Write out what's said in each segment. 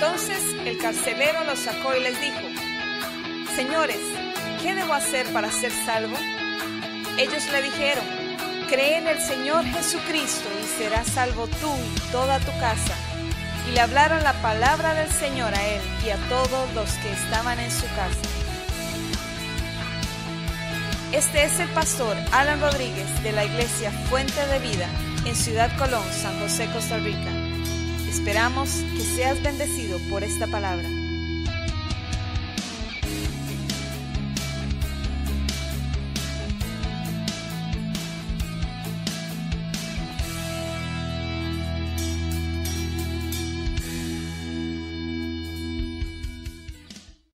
Entonces el carcelero los sacó y les dijo: Señores, ¿qué debo hacer para ser salvo? Ellos le dijeron: Cree en el Señor Jesucristo y serás salvo tú y toda tu casa. Y le hablaron la palabra del Señor a él y a todos los que estaban en su casa. Este es el pastor Alan Rodríguez de la iglesia Fuente de Vida en Ciudad Colón, San José, Costa Rica. Esperamos que seas bendecido por esta palabra.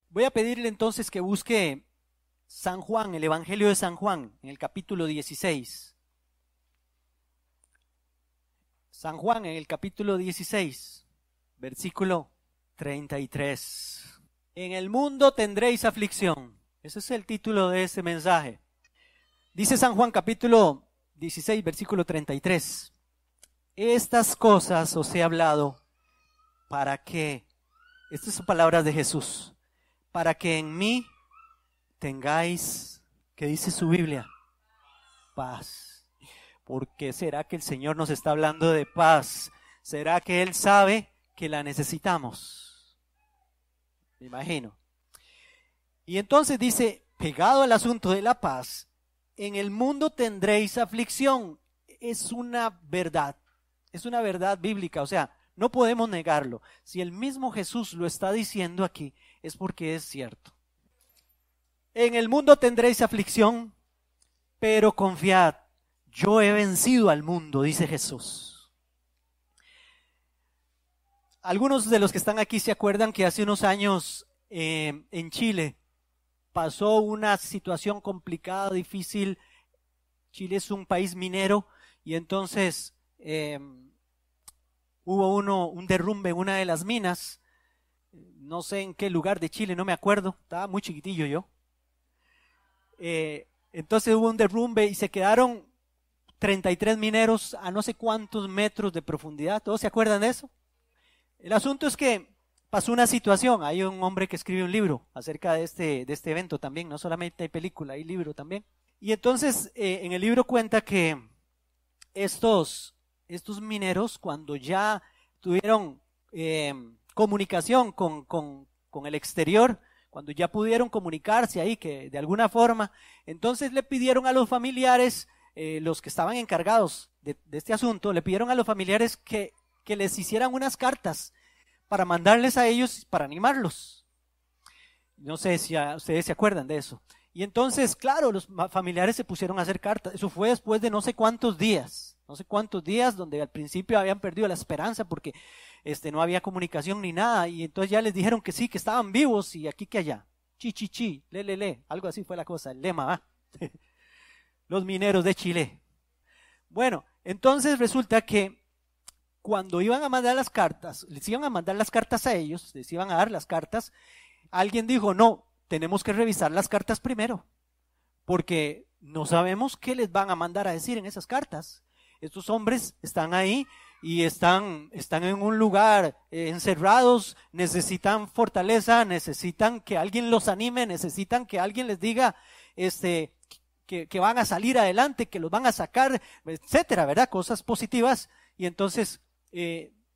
Voy a pedirle entonces que busque San Juan, el Evangelio de San Juan, en el capítulo 16. San Juan, en el capítulo 16, versículo 33. En el mundo tendréis aflicción. Ese es el título de ese mensaje. Dice San Juan, capítulo 16, versículo 33. Estas cosas os he hablado para que, estas son palabras de Jesús, para que en mí tengáis, ¿qué dice su Biblia? Paz. ¿Por qué será que el Señor nos está hablando de paz? ¿Será que Él sabe que la necesitamos? Me imagino. Y entonces dice, pegado al asunto de la paz, en el mundo tendréis aflicción. Es una verdad bíblica, o sea, no podemos negarlo. Si el mismo Jesús lo está diciendo aquí, es porque es cierto. En el mundo tendréis aflicción, pero confiad, yo he vencido al mundo, dice Jesús. Algunos de los que están aquí se acuerdan que hace unos años en Chile pasó una situación complicada, difícil. Chile es un país minero y entonces hubo un derrumbe en una de las minas. No sé en qué lugar de Chile, no me acuerdo, estaba muy chiquitillo yo. Entonces hubo un derrumbe y se quedaron 33 mineros a no sé cuántos metros de profundidad. ¿Todos se acuerdan de eso? El asunto es que pasó una situación. Hay un hombre que escribe un libro acerca de este evento también. No solamente hay película, hay libro también. Y entonces en el libro cuenta que estos mineros, cuando ya tuvieron comunicación con el exterior, cuando ya pudieron comunicarse ahí que de alguna forma, entonces le pidieron a los familiares, los que estaban encargados de este asunto, le pidieron a los familiares que les hicieran unas cartas para mandarles a ellos, para animarlos. No sé si ustedes se acuerdan de eso. Y entonces, claro, los familiares se pusieron a hacer cartas. Eso fue después de no sé cuántos días, donde al principio habían perdido la esperanza porque no había comunicación ni nada. Y entonces ya les dijeron que sí, que estaban vivos y aquí que allá. Chi, le, algo así fue la cosa, el lema, ¿va? Los mineros de Chile. Bueno, entonces resulta que cuando iban a mandar las cartas, les iban a mandar las cartas a ellos, les iban a dar las cartas, alguien dijo, no, tenemos que revisar las cartas primero, porque no sabemos qué les van a mandar a decir en esas cartas. Estos hombres están ahí y están en un lugar encerrados, necesitan fortaleza, necesitan que alguien los anime, necesitan que alguien les diga que van a salir adelante, que los van a sacar, etcétera, ¿verdad? Cosas positivas. Y entonces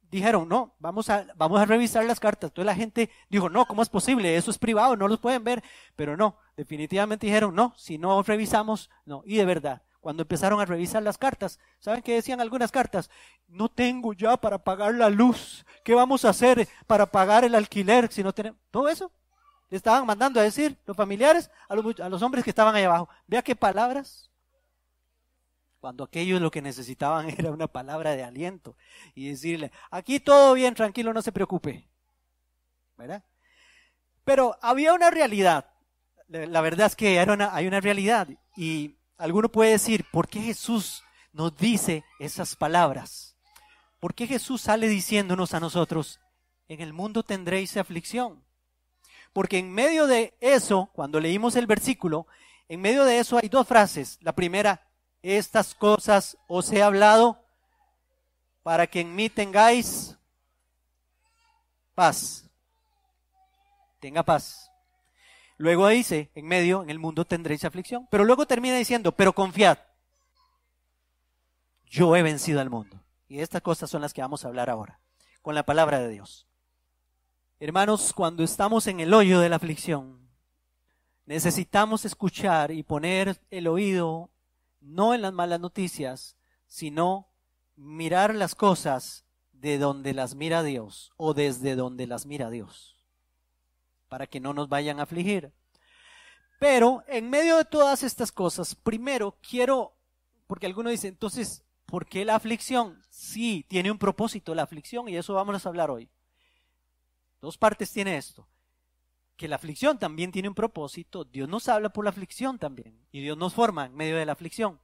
dijeron, no, vamos a revisar las cartas. Entonces la gente dijo, no, ¿cómo es posible? Eso es privado, no los pueden ver. Pero no, definitivamente dijeron, no, si no revisamos, no. Y de verdad, cuando empezaron a revisar las cartas, ¿saben qué decían algunas cartas? No tengo ya para pagar la luz. ¿Qué vamos a hacer para pagar el alquiler si no tenemos? Todo eso le estaban mandando a decir los familiares a los hombres que estaban ahí abajo. Vea qué palabras. Cuando aquellos lo que necesitaban era una palabra de aliento y decirle, aquí todo bien, tranquilo, no se preocupe, ¿verdad? Pero había una realidad, la verdad es que hay una realidad y alguno puede decir, ¿por qué Jesús nos dice esas palabras? ¿Por qué Jesús sale diciéndonos a nosotros, en el mundo tendréis aflicción? Porque en medio de eso, cuando leímos el versículo, en medio de eso hay dos frases. La primera, estas cosas os he hablado para que en mí tengáis paz. Tenga paz. Luego dice, en medio, en el mundo tendréis aflicción. Pero luego termina diciendo, pero confiad. Yo he vencido al mundo. Y estas cosas son las que vamos a hablar ahora, con la palabra de Dios. Hermanos, cuando estamos en el hoyo de la aflicción, necesitamos escuchar y poner el oído no en las malas noticias, sino mirar las cosas de donde las mira Dios o desde donde las mira Dios, para que no nos vayan a afligir. Pero en medio de todas estas cosas, primero quiero, porque algunos dicen, entonces, ¿por qué la aflicción? Sí, tiene un propósito la aflicción y eso vamos a hablar hoy. Dos partes tiene esto. Que la aflicción también tiene un propósito. Dios nos habla por la aflicción también. Y Dios nos forma en medio de la aflicción.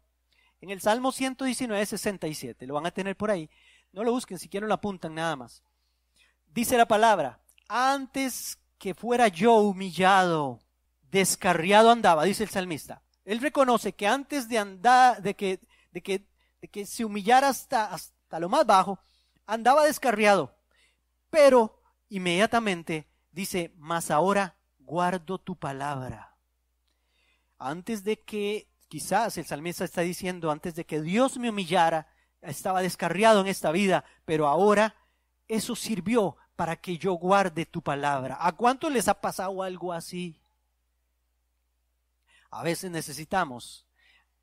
En el Salmo 119, 67, lo van a tener por ahí. No lo busquen, si quieren lo apuntan nada más. Dice la palabra, antes que fuera yo humillado, descarriado andaba, dice el salmista. Él reconoce que antes de andar, de que se humillara hasta lo más bajo, andaba descarriado. Pero inmediatamente dice, mas ahora guardo tu palabra. Antes de que, quizás el salmista está diciendo, antes de que Dios me humillara, estaba descarriado en esta vida, pero ahora eso sirvió para que yo guarde tu palabra. ¿A cuántos les ha pasado algo así? A veces necesitamos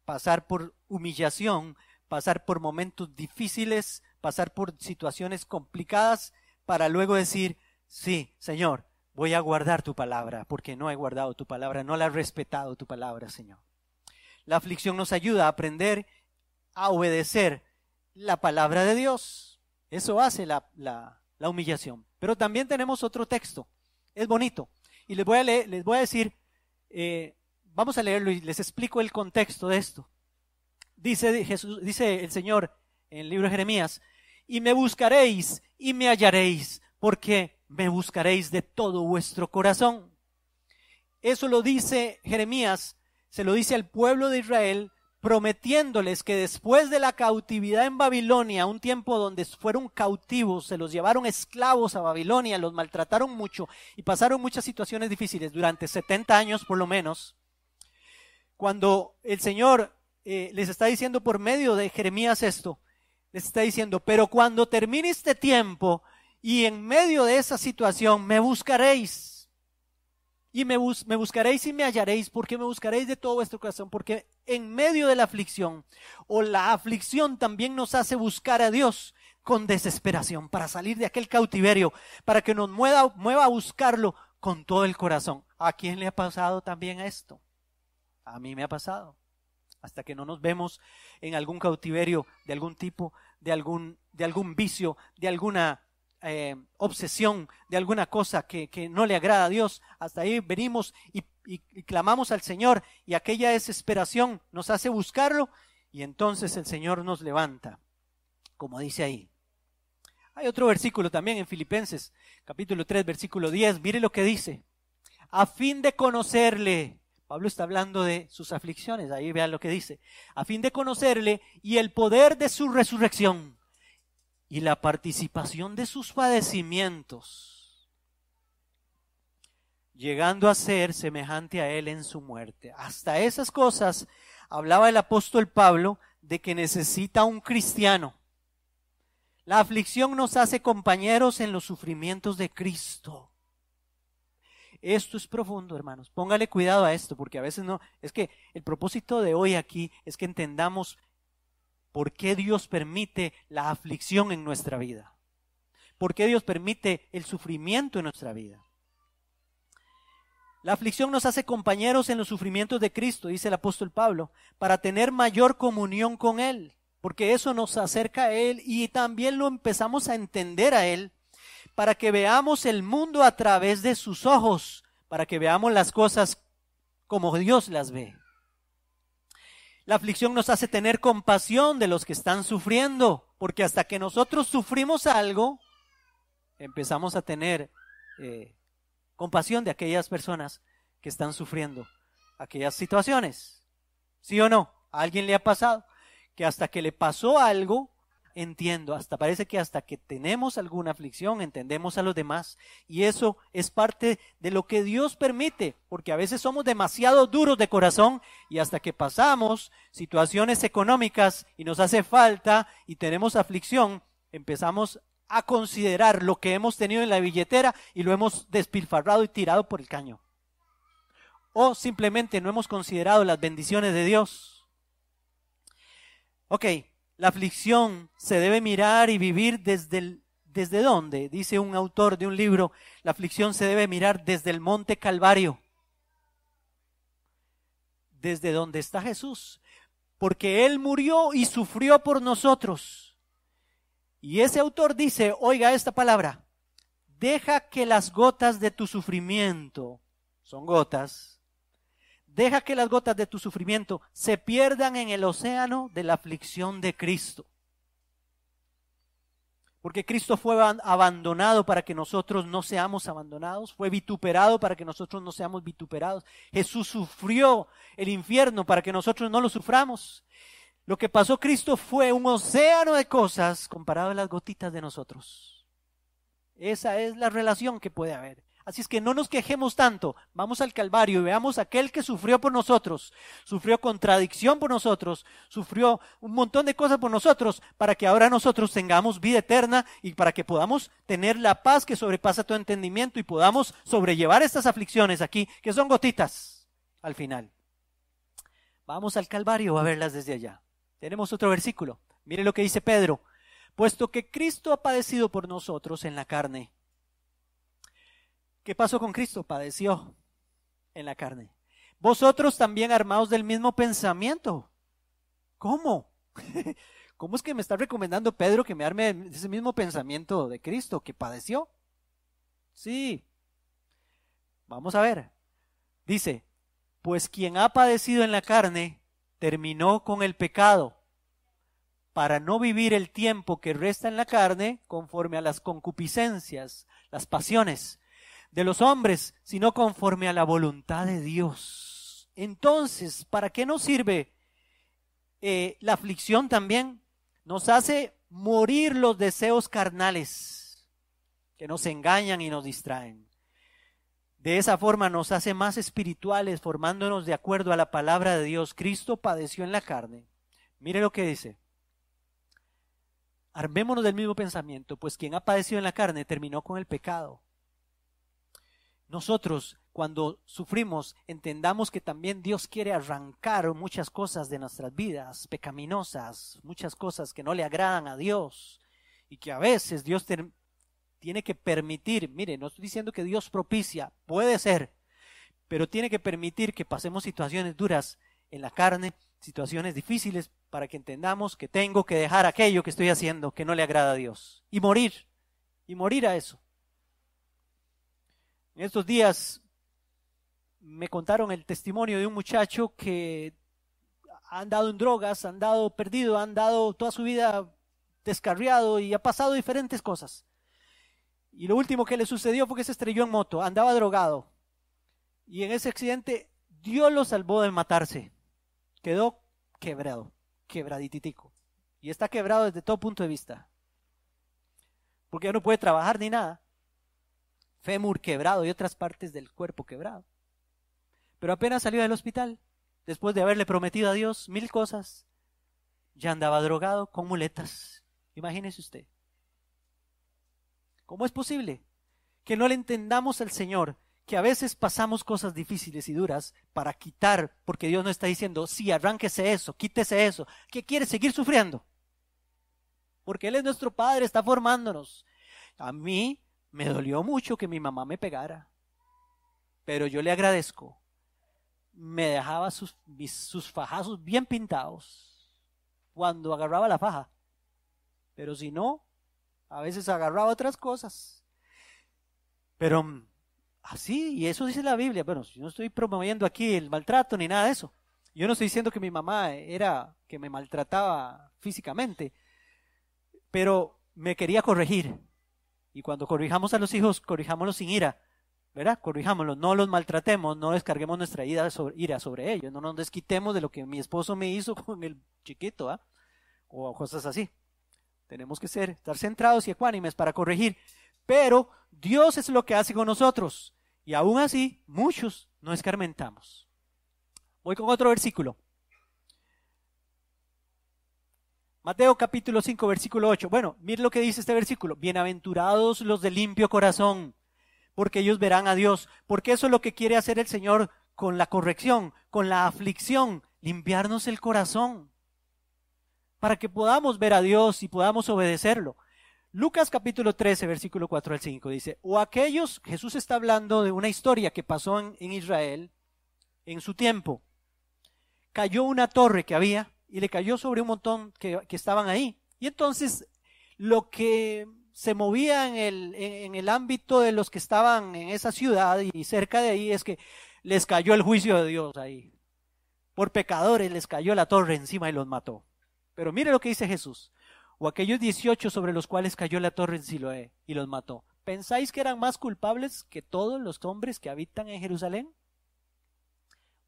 pasar por humillación, pasar por momentos difíciles, pasar por situaciones complicadas, para luego decir, sí, Señor, voy a guardar tu palabra, porque no he guardado tu palabra, no la he respetado tu palabra, Señor. La aflicción nos ayuda a aprender a obedecer la palabra de Dios. Eso hace la humillación. Pero también tenemos otro texto, es bonito, y les voy a decir, vamos a leerlo y les explico el contexto de esto. Dice el Señor en el libro de Jeremías, y me buscaréis y me hallaréis, porque me buscaréis de todo vuestro corazón. Eso lo dice Jeremías, se lo dice al pueblo de Israel, prometiéndoles que después de la cautividad en Babilonia, un tiempo donde fueron cautivos, se los llevaron esclavos a Babilonia, los maltrataron mucho y pasaron muchas situaciones difíciles durante 70 años por lo menos. Cuando el Señor les está diciendo por medio de Jeremías esto, les está diciendo, pero cuando termine este tiempo y en medio de esa situación me buscaréis. Y me buscaréis y me hallaréis, porque me buscaréis de todo vuestro corazón, porque en medio de la aflicción, o la aflicción también nos hace buscar a Dios con desesperación, para salir de aquel cautiverio, para que nos mueva a buscarlo con todo el corazón. ¿A quién le ha pasado también esto? A mí me ha pasado. Hasta que no nos vemos en algún cautiverio de algún tipo, de algún vicio, de alguna obsesión, de alguna cosa que no le agrada a Dios. Hasta ahí venimos y clamamos al Señor, y aquella desesperación nos hace buscarlo, y entonces el Señor nos levanta, como dice ahí. Hay otro versículo también en Filipenses, capítulo 3, versículo 10. Mire lo que dice. A fin de conocerle. Pablo está hablando de sus aflicciones, ahí vean lo que dice. A fin de conocerle y el poder de su resurrección y la participación de sus padecimientos, llegando a ser semejante a él en su muerte. Hasta esas cosas hablaba el apóstol Pablo de que necesita un cristiano. La aflicción nos hace compañeros en los sufrimientos de Cristo. Esto es profundo, hermanos. Póngale cuidado a esto, porque a veces no. Es que el propósito de hoy aquí es que entendamos por qué Dios permite la aflicción en nuestra vida. Por qué Dios permite el sufrimiento en nuestra vida. La aflicción nos hace compañeros en los sufrimientos de Cristo, dice el apóstol Pablo, para tener mayor comunión con Él, porque eso nos acerca a Él y también lo empezamos a entender a Él, para que veamos el mundo a través de sus ojos, para que veamos las cosas como Dios las ve. La aflicción nos hace tener compasión de los que están sufriendo, porque hasta que nosotros sufrimos algo, empezamos a tener compasión de aquellas personas que están sufriendo aquellas situaciones. ¿Sí o no? ¿A alguien le ha pasado que hasta que le pasó algo, entiendo. Parece que hasta que tenemos alguna aflicción entendemos a los demás. Y eso es parte de lo que Dios permite, porque a veces somos demasiado duros de corazón y hasta que pasamos situaciones económicas y nos hace falta y tenemos aflicción, empezamos a considerar lo que hemos tenido en la billetera y lo hemos despilfarrado y tirado por el caño. O simplemente no hemos considerado las bendiciones de Dios. Ok, la aflicción se debe mirar y vivir ¿desde dónde? Dice un autor de un libro, la aflicción se debe mirar desde el monte Calvario. Desde donde está Jesús. Porque Él murió y sufrió por nosotros. Y ese autor dice, oiga esta palabra, deja que las gotas de tu sufrimiento, son gotas, deja que las gotas de tu sufrimiento se pierdan en el océano de la aflicción de Cristo. Porque Cristo fue abandonado para que nosotros no seamos abandonados, fue vituperado para que nosotros no seamos vituperados. Jesús sufrió el infierno para que nosotros no lo suframos. Lo que pasó Cristo fue un océano de cosas comparado a las gotitas de nosotros. Esa es la relación que puede haber. Así es que no nos quejemos tanto, vamos al Calvario y veamos a aquel que sufrió por nosotros, sufrió contradicción por nosotros, sufrió un montón de cosas por nosotros, para que ahora nosotros tengamos vida eterna y para que podamos tener la paz que sobrepasa todo entendimiento y podamos sobrellevar estas aflicciones aquí, que son gotitas al final. Vamos al Calvario a verlas desde allá. Tenemos otro versículo. Mire lo que dice Pedro. Puesto que Cristo ha padecido por nosotros en la carne. ¿Qué pasó con Cristo? Padeció en la carne. Vosotros también armados del mismo pensamiento. ¿Cómo? ¿Cómo es que me está recomendando Pedro que me arme de ese mismo pensamiento de Cristo que padeció? Sí. Vamos a ver. Dice, pues quien ha padecido en la carne terminó con el pecado, para no vivir el tiempo que resta en la carne conforme a las concupiscencias, las pasiones de los hombres, sino conforme a la voluntad de Dios. Entonces, ¿para qué nos sirve la aflicción también? Nos hace morir los deseos carnales que nos engañan y nos distraen. De esa forma nos hace más espirituales, formándonos de acuerdo a la palabra de Dios. Cristo padeció en la carne. Mire lo que dice. Armémonos del mismo pensamiento, pues quien ha padecido en la carne terminó con el pecado. Nosotros, cuando sufrimos, entendamos que también Dios quiere arrancar muchas cosas de nuestras vidas pecaminosas, muchas cosas que no le agradan a Dios y que a veces Dios tiene que permitir. Mire, no estoy diciendo que Dios propicia, puede ser, pero tiene que permitir que pasemos situaciones duras en la carne, situaciones difíciles, para que entendamos que tengo que dejar aquello que estoy haciendo que no le agrada a Dios y morir a eso. En estos días me contaron el testimonio de un muchacho que ha andado en drogas, ha andado perdido, ha andado toda su vida descarriado y ha pasado diferentes cosas. Y lo último que le sucedió fue que se estrelló en moto, andaba drogado. Y en ese accidente Dios lo salvó de matarse. Quedó quebrado, quebradititico. Y está quebrado desde todo punto de vista. Porque ya no puede trabajar ni nada. Fémur quebrado y otras partes del cuerpo quebrado. Pero apenas salió del hospital, después de haberle prometido a Dios 1000 cosas, ya andaba drogado con muletas. Imagínese usted. ¿Cómo es posible que no le entendamos al Señor que a veces pasamos cosas difíciles y duras para quitar, porque Dios no está diciendo, sí, arránquese eso, quítese eso, ¿qué quiere? ¿Seguir sufriendo? Porque Él es nuestro Padre, está formándonos. A mí me dolió mucho que mi mamá me pegara, pero yo le agradezco. Me dejaba sus fajazos bien pintados cuando agarraba la faja, pero si no, a veces agarraba otras cosas. Pero así, y eso dice la Biblia. Bueno, yo no estoy promoviendo aquí el maltrato ni nada de eso. Yo no estoy diciendo que mi mamá era que me maltrataba físicamente, pero me quería corregir. Y cuando corrijamos a los hijos, corrijámoslos sin ira, ¿verdad? Corrijámoslos, no los maltratemos, no descarguemos nuestra ira sobre ellos, no nos desquitemos de lo que mi esposo me hizo con el chiquito, o cosas así. Tenemos que estar centrados y ecuánimes para corregir. Pero Dios es lo que hace con nosotros. Y aún así, muchos no escarmentamos. Voy con otro versículo. Mateo capítulo 5, versículo 8. Bueno, mire lo que dice este versículo. Bienaventurados los de limpio corazón, porque ellos verán a Dios. Porque eso es lo que quiere hacer el Señor con la corrección, con la aflicción, limpiarnos el corazón, para que podamos ver a Dios y podamos obedecerlo. Lucas capítulo 13, versículo 4 al 5 dice, o aquellos, Jesús está hablando de una historia que pasó en Israel en su tiempo. Cayó una torre que había y le cayó sobre un montón que estaban ahí. Y entonces lo que se movía en el ámbito de los que estaban en esa ciudad y cerca de ahí es que les cayó el juicio de Dios ahí. Por pecadores les cayó la torre encima y los mató. Pero mire lo que dice Jesús. O aquellos 18 sobre los cuales cayó la torre en Siloé y los mató. ¿Pensáis que eran más culpables que todos los hombres que habitan en Jerusalén?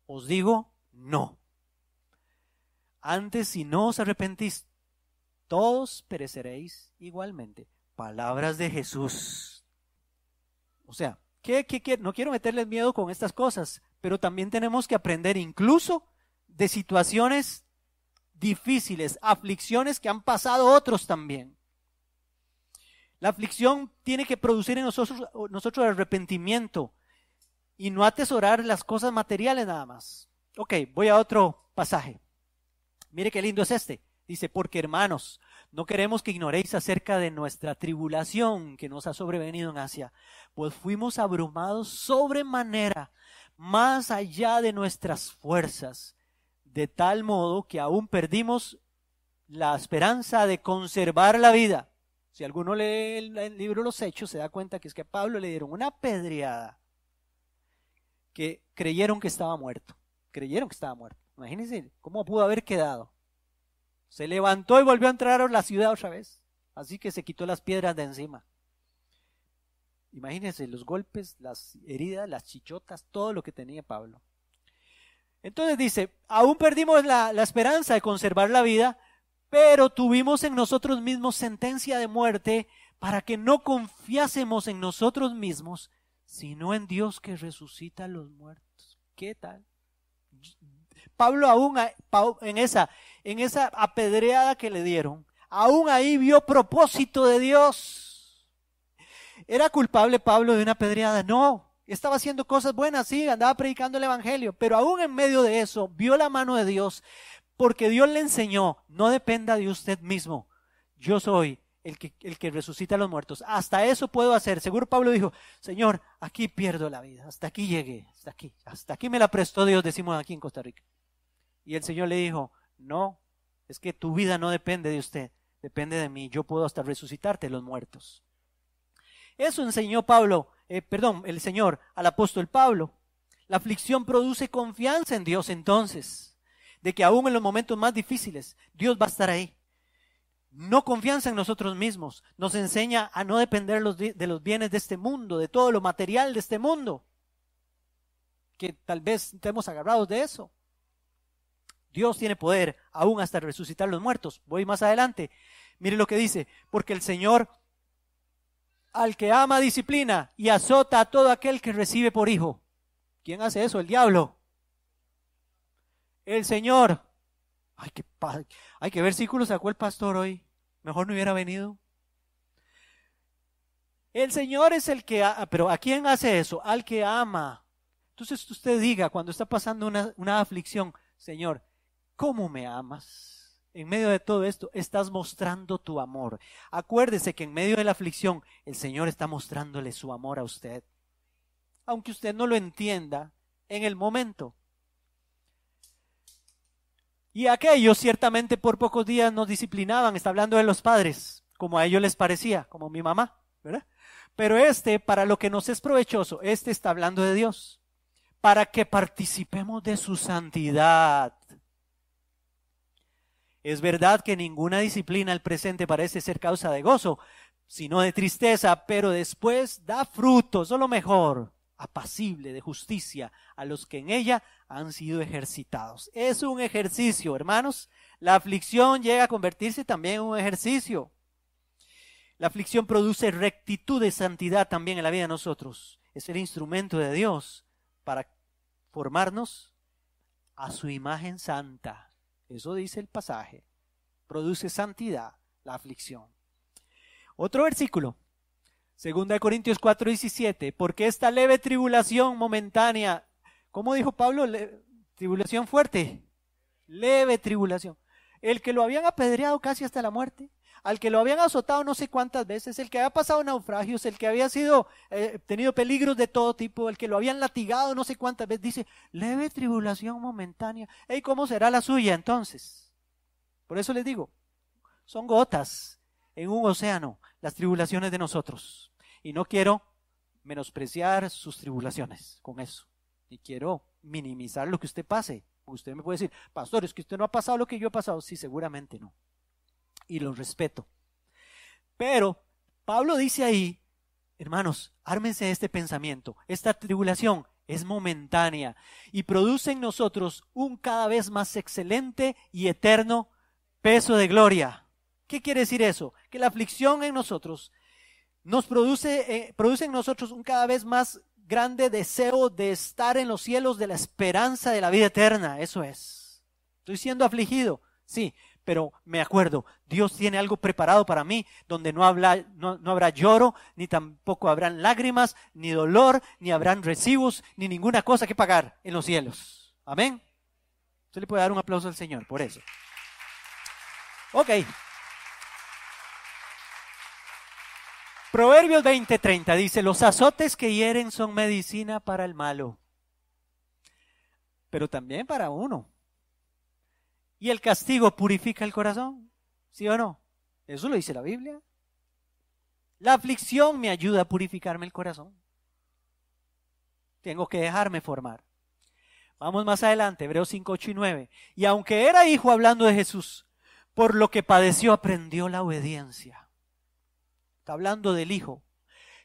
Os digo, no. Antes, si no os arrepentís, todos pereceréis igualmente. Palabras de Jesús. O sea, no quiero meterles miedo con estas cosas, pero también tenemos que aprender incluso de situaciones difíciles, aflicciones que han pasado otros también. La aflicción tiene que producir en nosotros arrepentimiento y no atesorar las cosas materiales nada más. Ok, voy a otro pasaje. Mire qué lindo es este. Dice, porque hermanos, no queremos que ignoréis acerca de nuestra tribulación que nos ha sobrevenido en Asia, pues fuimos abrumados sobremanera, más allá de nuestras fuerzas, de tal modo que aún perdimos la esperanza de conservar la vida. Si alguno lee el libro Los Hechos, se da cuenta que es que a Pablo le dieron una apedreada, que creyeron que estaba muerto. Imagínense cómo pudo haber quedado. Se levantó y volvió a entrar a la ciudad otra vez. Así que se quitó las piedras de encima. Imagínense los golpes, las heridas, las chichotas, todo lo que tenía Pablo. Entonces dice, aún perdimos la esperanza de conservar la vida, pero tuvimos en nosotros mismos sentencia de muerte para que no confiásemos en nosotros mismos, sino en Dios que resucita a los muertos. ¿Qué tal? Pablo aún en esa apedreada que le dieron, aún ahí vio propósito de Dios. ¿Era culpable Pablo de una apedreada? No, estaba haciendo cosas buenas, sí, andaba predicando el evangelio, pero aún en medio de eso vio la mano de Dios, porque Dios le enseñó, no dependa de usted mismo, yo soy el que resucita a los muertos, hasta eso puedo hacer. Seguro Pablo dijo, Señor, aquí pierdo la vida, hasta aquí llegué, hasta aquí me la prestó Dios, decimos aquí en Costa Rica. Y el Señor le dijo, no, es que tu vida no depende de usted, depende de mí, yo puedo hasta resucitarte los muertos. Eso enseñó el Señor al apóstol Pablo. La aflicción produce confianza en Dios entonces, de que aún en los momentos más difíciles, Dios va a estar ahí. No confianza en nosotros mismos, nos enseña a no depender de los bienes de este mundo, de todo lo material de este mundo, que tal vez estemos agarrados de eso. Dios tiene poder aún hasta resucitar los muertos. Voy más adelante. Mire lo que dice, porque el Señor al que ama disciplina y azota a todo aquel que recibe por hijo. ¿Quién hace eso? El diablo. El Señor. Ay, qué versículo sacó el pastor hoy. Mejor no hubiera venido. El Señor es el que, pero ¿a quién hace eso? Al que ama. Entonces usted diga, cuando está pasando una aflicción, Señor, ¿cómo me amas? En medio de todo esto, estás mostrando tu amor. Acuérdese que en medio de la aflicción, el Señor está mostrándole su amor a usted. Aunque usted no lo entienda en el momento. Y aquellos ciertamente por pocos días nos disciplinaban, está hablando de los padres, como a ellos les parecía, como mi mamá, ¿verdad? Pero para lo que nos es provechoso, está hablando de Dios, para que participemos de su santidad. Es verdad que ninguna disciplina al presente parece ser causa de gozo, sino de tristeza, pero después da frutos, o lo mejor, apacible, de justicia, a los que en ella han sido ejercitados. Es un ejercicio, hermanos. La aflicción llega a convertirse también en un ejercicio. La aflicción produce rectitud y santidad también en la vida de nosotros. Es el instrumento de Dios para formarnos a su imagen santa. Eso dice el pasaje. Produce santidad la aflicción. Otro versículo. 2 Corintios 4:17. Porque esta leve tribulación momentánea, ¿cómo dijo Pablo? Tribulación fuerte. Leve tribulación. El que lo habían apedreado casi hasta la muerte, al que lo habían azotado no sé cuántas veces, el que había pasado naufragios, el que había tenido peligros de todo tipo, el que lo habían latigado no sé cuántas veces, dice, leve tribulación momentánea. ¿Y cómo será la suya entonces? Por eso les digo, son gotas en un océano las tribulaciones de nosotros. Y no quiero menospreciar sus tribulaciones con eso. Y quiero minimizar lo que usted pase. Usted me puede decir, pastor, es que usted no ha pasado lo que yo he pasado. Sí, seguramente no. Y lo respeto. Pero Pablo dice ahí, hermanos, ármense de este pensamiento. Esta tribulación es momentánea y produce en nosotros un cada vez más excelente y eterno peso de gloria. ¿Qué quiere decir eso? Que la aflicción en nosotros nos produce en nosotros un cada vez más grande deseo de estar en los cielos, de la esperanza de la vida eterna. Eso es. Estoy siendo afligido, sí, pero me acuerdo, Dios tiene algo preparado para mí, donde no habrá lloro, ni tampoco habrán lágrimas, ni dolor, ni habrán recibos, ni ninguna cosa que pagar en los cielos. Amén. Usted le puede dar un aplauso al Señor por eso. Ok. Proverbios 20:30 dice, los azotes que hieren son medicina para el malo, pero también para uno. Y el castigo purifica el corazón, ¿sí o no? Eso lo dice la Biblia. La aflicción me ayuda a purificarme el corazón. Tengo que dejarme formar. Vamos más adelante, Hebreos 5:8-9. Y aunque era hijo, hablando de Jesús, por lo que padeció aprendió la obediencia. Está hablando del Hijo.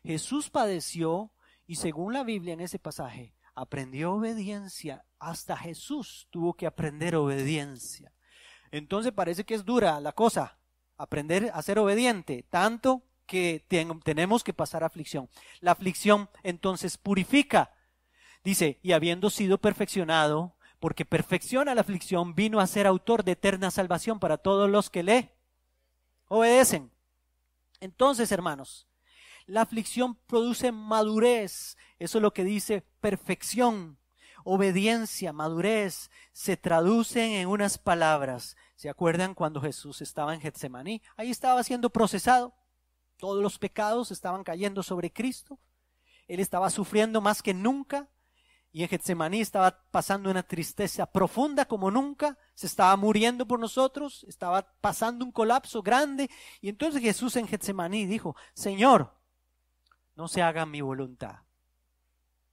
Jesús padeció y según la Biblia en ese pasaje, aprendió obediencia. Hasta Jesús tuvo que aprender obediencia. Entonces parece que es dura la cosa, aprender a ser obediente, tanto que tenemos que pasar aflicción. La aflicción entonces purifica. Dice, y habiendo sido perfeccionado, porque perfecciona la aflicción, vino a ser autor de eterna salvación para todos los que le obedecen. Entonces, hermanos, la aflicción produce madurez. Eso es lo que dice perfección, obediencia, madurez. Se traducen en unas palabras. ¿Se acuerdan cuando Jesús estaba en Getsemaní? Ahí estaba siendo procesado. Todos los pecados estaban cayendo sobre Cristo. Él estaba sufriendo más que nunca. Y en Getsemaní estaba pasando una tristeza profunda como nunca, se estaba muriendo por nosotros, estaba pasando un colapso grande. Y entonces Jesús en Getsemaní dijo, Señor, no se haga mi voluntad,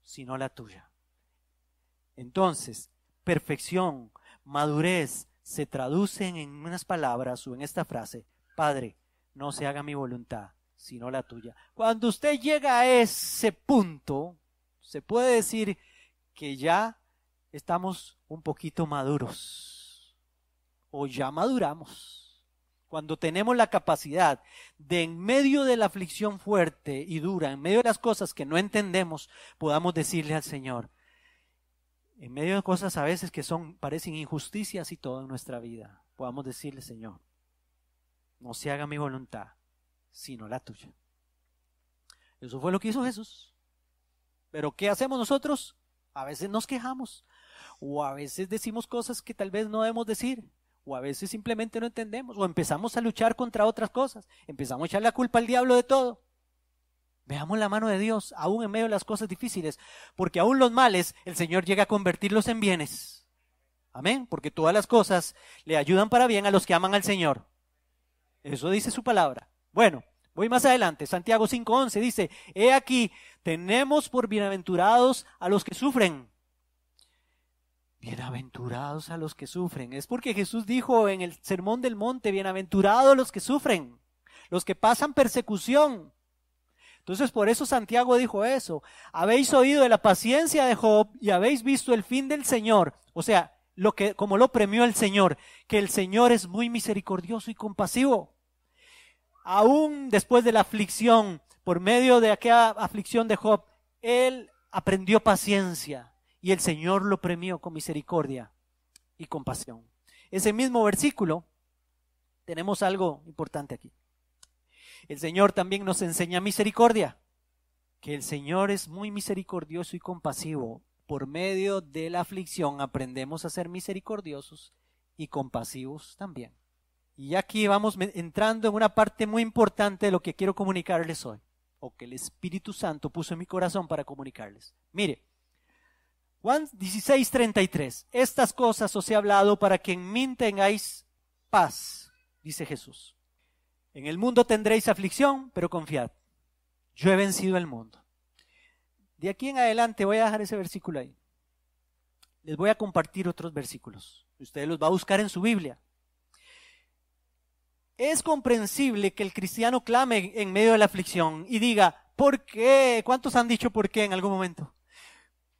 sino la tuya. Entonces, perfección, madurez, se traducen en unas palabras o en esta frase, Padre, no se haga mi voluntad, sino la tuya. Cuando usted llega a ese punto, se puede decir que ya estamos un poquito maduros o ya maduramos. Cuando tenemos la capacidad de en medio de la aflicción fuerte y dura, en medio de las cosas que no entendemos, podamos decirle al Señor, en medio de cosas a veces que parecen injusticias y todo en nuestra vida, podamos decirle, Señor, no se haga mi voluntad, sino la tuya. Eso fue lo que hizo Jesús. Pero ¿qué hacemos nosotros? A veces nos quejamos, o a veces decimos cosas que tal vez no debemos decir, o a veces simplemente no entendemos, o empezamos a luchar contra otras cosas, empezamos a echar la culpa al diablo de todo. Veamos la mano de Dios, aún en medio de las cosas difíciles, porque aún los males, el Señor llega a convertirlos en bienes. Amén, porque todas las cosas le ayudan para bien a los que aman al Señor. Eso dice su palabra. Bueno, voy más adelante, Santiago 5:11 dice, he aquí, tenemos por bienaventurados a los que sufren. Bienaventurados a los que sufren. Es porque Jesús dijo en el Sermón del Monte, bienaventurados los que sufren, los que pasan persecución. Entonces por eso Santiago dijo eso. Habéis oído de la paciencia de Job y habéis visto el fin del Señor. O sea, como lo premió el Señor, que el Señor es muy misericordioso y compasivo. aún después de la aflicción, por medio de aquella aflicción de Job, él aprendió paciencia y el Señor lo premió con misericordia y compasión. Ese mismo versículo, tenemos algo importante aquí. El Señor también nos enseña misericordia, que el Señor es muy misericordioso y compasivo. Por medio de la aflicción aprendemos a ser misericordiosos y compasivos también. Y aquí vamos entrando en una parte muy importante de lo que quiero comunicarles hoy, o que el Espíritu Santo puso en mi corazón para comunicarles. Mire, Juan 16:33, estas cosas os he hablado para que en mí tengáis paz, dice Jesús. En el mundo tendréis aflicción, pero confiad, yo he vencido el mundo. De aquí en adelante voy a dejar ese versículo ahí. Les voy a compartir otros versículos. Ustedes los va a buscar en su Biblia. Es comprensible que el cristiano clame en medio de la aflicción y diga, ¿por qué? ¿Cuántos han dicho por qué en algún momento?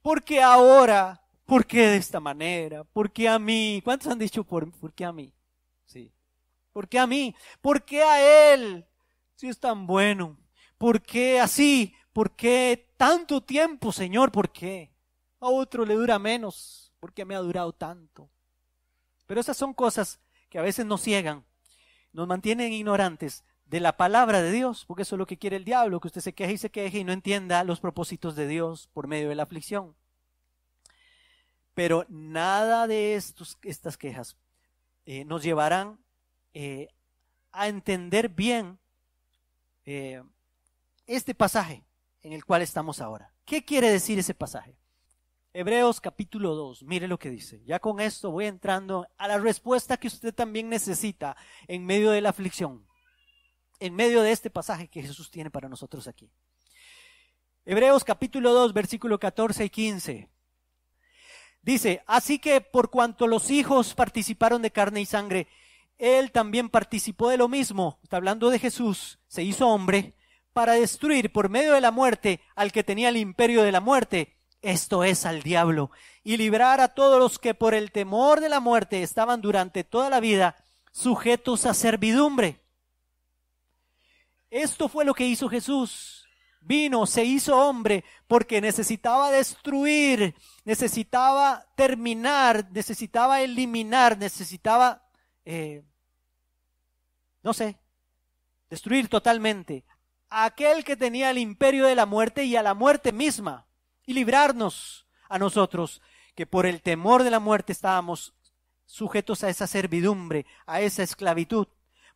¿Por qué ahora? ¿Por qué de esta manera? ¿Por qué a mí? ¿Cuántos han dicho por qué a mí? Sí. ¿Por qué a mí? ¿Por qué a él? Si es tan bueno. ¿Por qué así? ¿Por qué tanto tiempo, Señor? ¿Por qué? A otro le dura menos. ¿Por qué me ha durado tanto? Pero esas son cosas que a veces nos ciegan, nos mantienen ignorantes de la palabra de Dios, porque eso es lo que quiere el diablo, que usted se queje y no entienda los propósitos de Dios por medio de la aflicción. Pero nada de estas quejas nos llevarán a entender bien este pasaje en el cual estamos ahora. ¿Qué quiere decir ese pasaje? Hebreos capítulo 2, mire lo que dice. Ya con esto voy entrando a la respuesta que usted también necesita en medio de la aflicción, en medio de este pasaje que Jesús tiene para nosotros aquí. Hebreos capítulo 2, versículo 14 y 15. Dice, así que por cuanto los hijos participaron de carne y sangre, Él también participó de lo mismo. Está hablando de Jesús, se hizo hombre para destruir por medio de la muerte al que tenía el imperio de la muerte, esto es al diablo, y librar a todos los que por el temor de la muerte estaban durante toda la vida sujetos a servidumbre. Esto fue lo que hizo Jesús. Vino, se hizo hombre porque necesitaba destruir, necesitaba terminar, necesitaba eliminar, necesitaba, destruir totalmente a aquel que tenía el imperio de la muerte y a la muerte misma. Y librarnos a nosotros, que por el temor de la muerte estábamos sujetos a esa servidumbre, a esa esclavitud.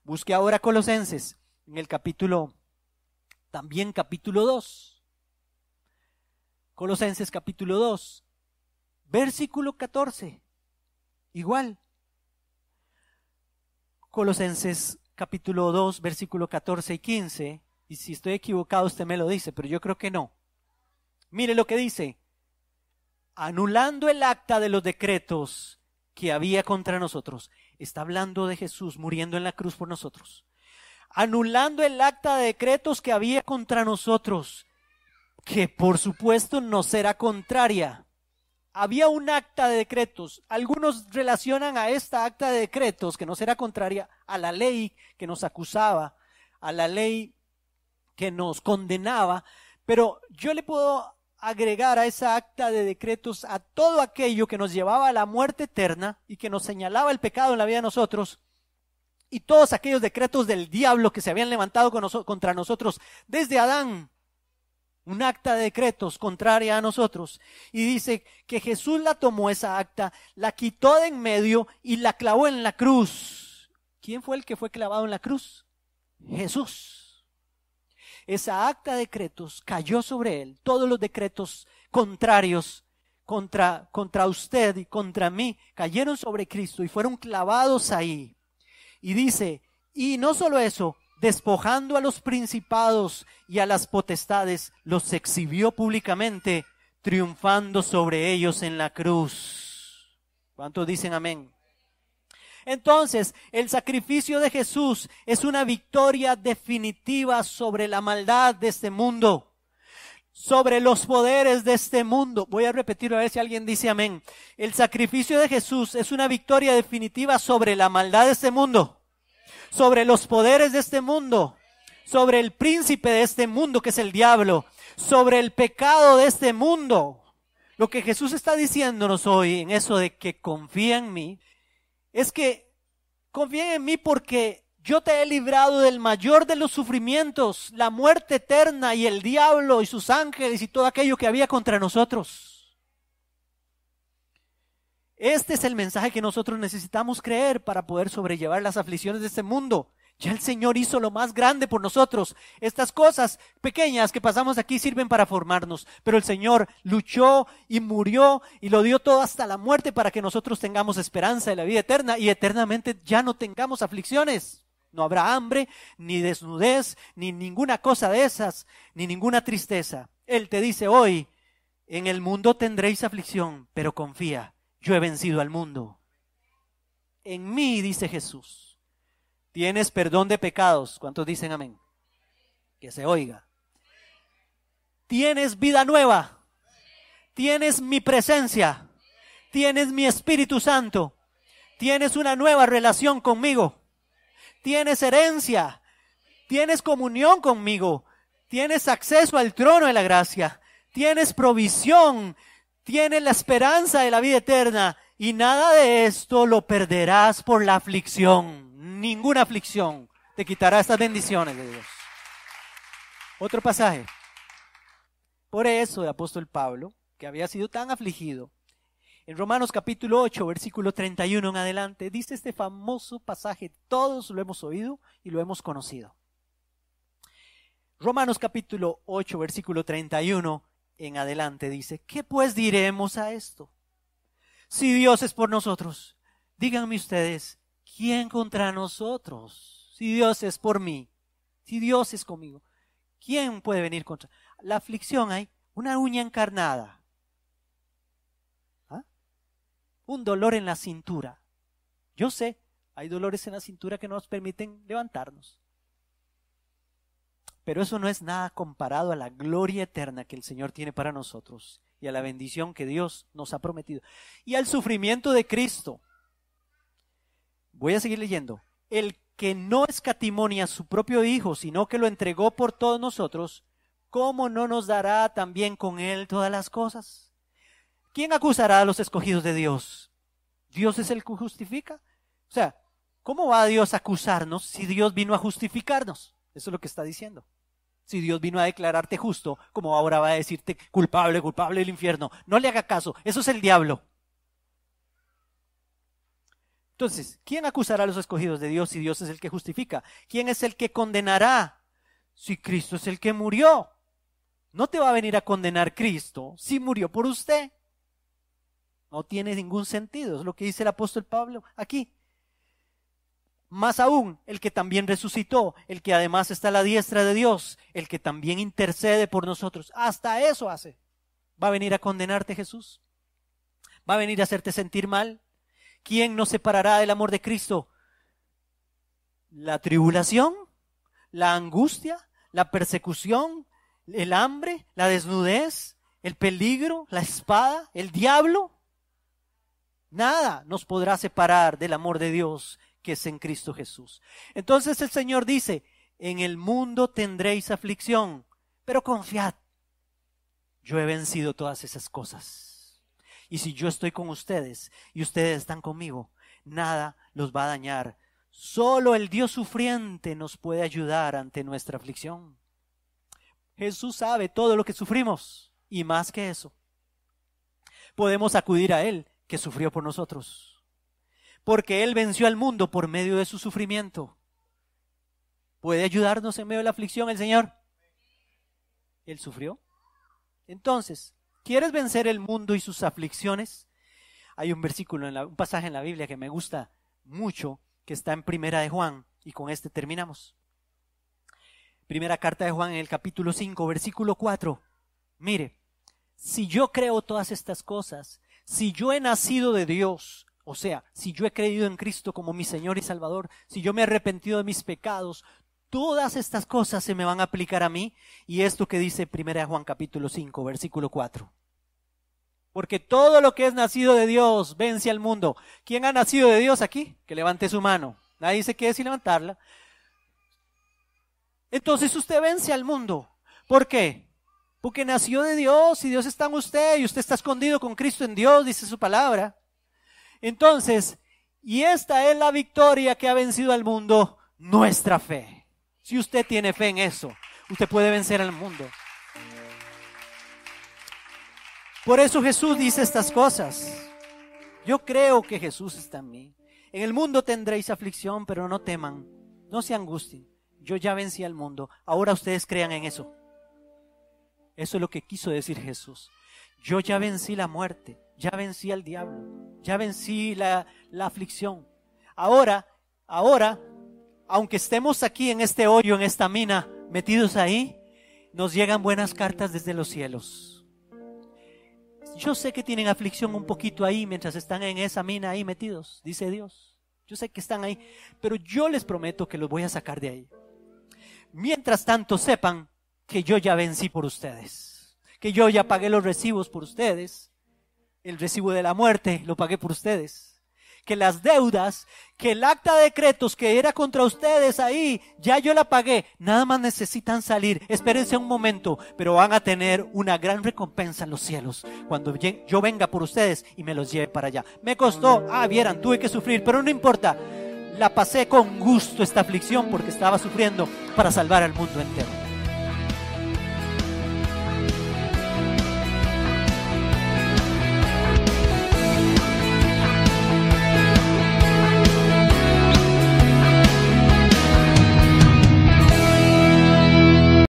Busque ahora Colosenses, en el capítulo 2. Colosenses capítulo 2, versículo 14. Igual. Colosenses capítulo 2, versículo 14 y 15. Y si estoy equivocado, usted me lo dice, pero yo creo que no. Mire lo que dice, anulando el acta de los decretos que había contra nosotros. Está hablando de Jesús muriendo en la cruz por nosotros. Anulando el acta de decretos que había contra nosotros, que por supuesto nos será contraria. Había un acta de decretos. Algunos relacionan a esta acta de decretos que nos era contraria a la ley que nos acusaba, a la ley que nos condenaba. Pero yo le puedo agregar a esa acta de decretos a todo aquello que nos llevaba a la muerte eterna y que nos señalaba el pecado en la vida de nosotros, y todos aquellos decretos del diablo que se habían levantado contra nosotros desde Adán, un acta de decretos contraria a nosotros. Y dice que Jesús la tomó, esa acta, la quitó de en medio y la clavó en la cruz. ¿Quién fue el que fue clavado en la cruz? Jesús. Esa acta de decretos cayó sobre él. Todos los decretos contrarios contra usted y contra mí cayeron sobre Cristo y fueron clavados ahí. Y dice, y no solo eso, despojando a los principados y a las potestades, los exhibió públicamente, triunfando sobre ellos en la cruz. ¿Cuántos dicen amén? Entonces, el sacrificio de Jesús es una victoria definitiva sobre la maldad de este mundo, sobre los poderes de este mundo. Voy a repetirlo a ver si alguien dice amén. El sacrificio de Jesús es una victoria definitiva sobre la maldad de este mundo, sobre los poderes de este mundo, sobre el príncipe de este mundo, que es el diablo, sobre el pecado de este mundo. Lo que Jesús está diciéndonos hoy en eso de que confía en mí, es que confíen en mí porque yo te he librado del mayor de los sufrimientos, la muerte eterna y el diablo y sus ángeles y todo aquello que había contra nosotros. Este es el mensaje que nosotros necesitamos creer para poder sobrellevar las aflicciones de este mundo. Ya el Señor hizo lo más grande por nosotros. Estas cosas pequeñas que pasamos aquí sirven para formarnos, pero el Señor luchó y murió y lo dio todo hasta la muerte para que nosotros tengamos esperanza de la vida eterna y eternamente ya no tengamos aflicciones. No habrá hambre, ni desnudez, ni ninguna cosa de esas, ni ninguna tristeza. Él te dice hoy, en el mundo tendréis aflicción, pero confía, yo he vencido al mundo. En mí, dice Jesús, tienes perdón de pecados. ¿Cuántos dicen amén? Que se oiga. Tienes vida nueva. Tienes mi presencia. Tienes mi Espíritu Santo. Tienes una nueva relación conmigo. Tienes herencia. Tienes comunión conmigo. Tienes acceso al trono de la gracia. Tienes provisión. Tienes la esperanza de la vida eterna. Y nada de esto lo perderás por la aflicción. Ninguna aflicción te quitará estas bendiciones de Dios. Otro pasaje. Por eso el apóstol Pablo, que había sido tan afligido, en Romanos capítulo 8, versículo 31 en adelante, dice este famoso pasaje, todos lo hemos oído y lo hemos conocido. Romanos capítulo 8, versículo 31 en adelante dice, ¿qué pues diremos a esto? Si Dios es por nosotros, díganme ustedes, ¿quién contra nosotros? Si Dios es por mí, si Dios es conmigo, ¿quién puede venir contra? La aflicción hay una uña encarnada, ¿ah? Un dolor en la cintura. Yo sé, hay dolores en la cintura que no nos permiten levantarnos. Pero eso no es nada comparado a la gloria eterna que el Señor tiene para nosotros y a la bendición que Dios nos ha prometido. Y al sufrimiento de Cristo. Voy a seguir leyendo. El que no escatimó ni a su propio Hijo, sino que lo entregó por todos nosotros, ¿cómo no nos dará también con Él todas las cosas? ¿Quién acusará a los escogidos de Dios? ¿Dios es el que justifica? O sea, ¿cómo va Dios a acusarnos si Dios vino a justificarnos? Eso es lo que está diciendo. Si Dios vino a declararte justo, ¿cómo ahora va a decirte culpable, culpable del infierno? No le haga caso, eso es el diablo. Entonces, ¿quién acusará a los escogidos de Dios si Dios es el que justifica? ¿Quién es el que condenará si Cristo es el que murió? No te va a venir a condenar Cristo si murió por usted. No tiene ningún sentido, es lo que dice el apóstol Pablo aquí. Más aún, el que también resucitó, el que además está a la diestra de Dios, el que también intercede por nosotros, hasta eso hace. ¿Va a venir a condenarte Jesús? ¿Va a venir a hacerte sentir mal? ¿Quién nos separará del amor de Cristo? ¿La tribulación? ¿La angustia? ¿La persecución? ¿El hambre? ¿La desnudez? ¿El peligro? ¿La espada? ¿El diablo? Nada nos podrá separar del amor de Dios que es en Cristo Jesús. Entonces el Señor dice, en el mundo tendréis aflicción, pero confiad, yo he vencido todas esas cosas. Y si yo estoy con ustedes y ustedes están conmigo, nada los va a dañar. Solo el Dios sufriente nos puede ayudar ante nuestra aflicción. Jesús sabe todo lo que sufrimos y más que eso. Podemos acudir a Él que sufrió por nosotros. Porque Él venció al mundo por medio de su sufrimiento. ¿Puede ayudarnos en medio de la aflicción el Señor? Él sufrió. Entonces, ¿quieres vencer el mundo y sus aflicciones? Hay un versículo, un pasaje en la Biblia que me gusta mucho, que está en Primera de Juan, y con este terminamos. Primera carta de Juan en el capítulo 5, versículo 4. Mire, si yo creo todas estas cosas, si yo he nacido de Dios, o sea, si yo he creído en Cristo como mi Señor y Salvador, si yo me he arrepentido de mis pecados, todas estas cosas se me van a aplicar a mí. Y esto que dice 1 Juan capítulo 5, versículo 4. Porque todo lo que es nacido de Dios vence al mundo. ¿Quién ha nacido de Dios aquí? Que levante su mano. Nadie dice qué es sin levantarla. entonces usted vence al mundo. ¿Por qué? Porque nació de Dios y Dios está en usted y usted está escondido con Cristo en Dios, dice su palabra. Entonces, y esta es la victoria que ha vencido al mundo, nuestra fe. Si usted tiene fe en eso, usted puede vencer al mundo. Por eso Jesús dice estas cosas. Yo creo que Jesús está en mí. En el mundo tendréis aflicción, pero no teman, no se angustien. Yo ya vencí al mundo, ahora ustedes crean en eso. Eso es lo que quiso decir Jesús. Yo ya vencí la muerte, ya vencí al diablo, ya vencí la aflicción. Ahora, aunque estemos aquí en este hoyo, en esta mina, metidos ahí, nos llegan buenas cartas desde los cielos. Yo sé que tienen aflicción un poquito ahí mientras están en esa mina ahí metidos, dice Dios. Yo sé que están ahí, pero yo les prometo que los voy a sacar de ahí. Mientras tanto sepan que yo ya vencí por ustedes, que yo ya pagué los recibos por ustedes, el recibo de la muerte lo pagué por ustedes, que las deudas, que el acta de decretos que era contra ustedes ahí, ya yo la pagué, nada más necesitan salir, espérense un momento, pero van a tener una gran recompensa en los cielos, cuando yo venga por ustedes y me los lleve para allá. Me costó, vieran, tuve que sufrir, pero no importa, la pasé con gusto esta aflicción porque estaba sufriendo para salvar al mundo entero.